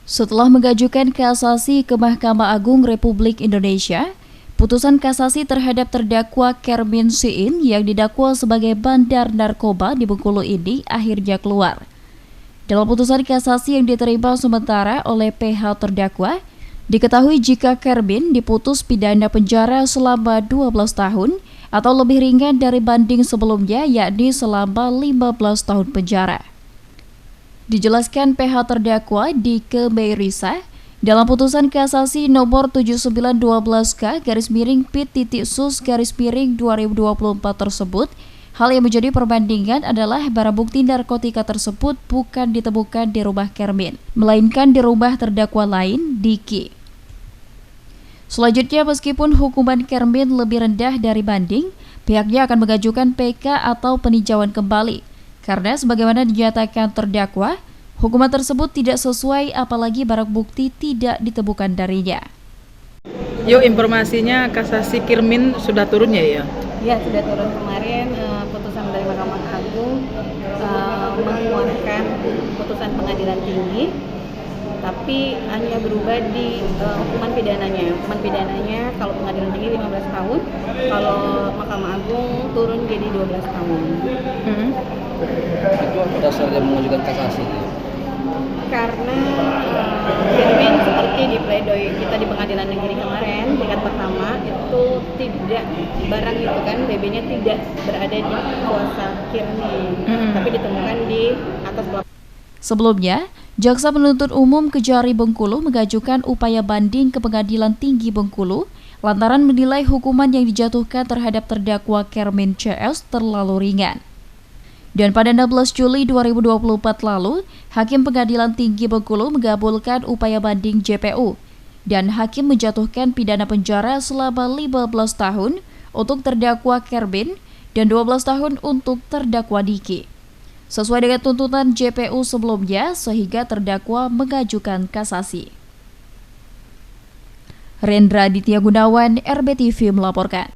Setelah mengajukan kasasi ke Mahkamah Agung Republik Indonesia, putusan kasasi terhadap terdakwa Kermin Siin yang didakwa sebagai bandar narkoba di Bengkulu ini akhirnya keluar. Dalam putusan kasasi yang diterima sementara oleh PH terdakwa, diketahui jika Kermin diputus pidana penjara selama 12 tahun atau lebih ringan dari banding sebelumnya, yakni selama 15 tahun penjara. Dijelaskan PH terdakwa Dike Meirisa dalam putusan kasasi nomor 7912/Pit.Sus/2024 tersebut, hal yang menjadi perbandingan adalah barang bukti narkotika tersebut bukan ditemukan di rumah Kermin, melainkan di rumah terdakwa lain, Diki. Selanjutnya, meskipun hukuman Kermin lebih rendah dari banding, pihaknya akan mengajukan PK atau peninjauan kembali. Karena sebagaimana dinyatakan terdakwa, hukuman tersebut tidak sesuai apalagi barang bukti tidak ditemukan darinya. Yuk, informasinya kasasi Kermin sudah turun ya? Ya, sudah turun kemarin. Putusan dari Mahkamah Agung mengeluarkan putusan pengadilan tinggi, tapi hanya berubah di hukuman pidananya. Hukuman pidananya kalau pengadilan tinggi 15 tahun, kalau Mahkamah Agung turun jadi 12 tahun. Itu apa dasarnya mengajukan kasasi? Karena Kermin seperti di pledoi kita di pengadilan negeri kemarin tingkat pertama itu tidak, barang itu kan BB-nya tidak berada di kuasa Kermin, tapi ditemukan di atas pelapor. Sebelumnya, Jaksa Penuntut Umum Kejari Bengkulu mengajukan upaya banding ke Pengadilan Tinggi Bengkulu lantaran menilai hukuman yang dijatuhkan terhadap terdakwa Kermin CS terlalu ringan. Dan pada 16 Juli 2024 lalu, Hakim Pengadilan Tinggi Bengkulu mengabulkan upaya banding JPU dan Hakim menjatuhkan pidana penjara selama 15 tahun untuk terdakwa Kermin dan 12 tahun untuk terdakwa Diki, sesuai dengan tuntutan JPU sebelumnya, sehingga terdakwa mengajukan kasasi. Rendra Ditya Gunawan, RBTV melaporkan.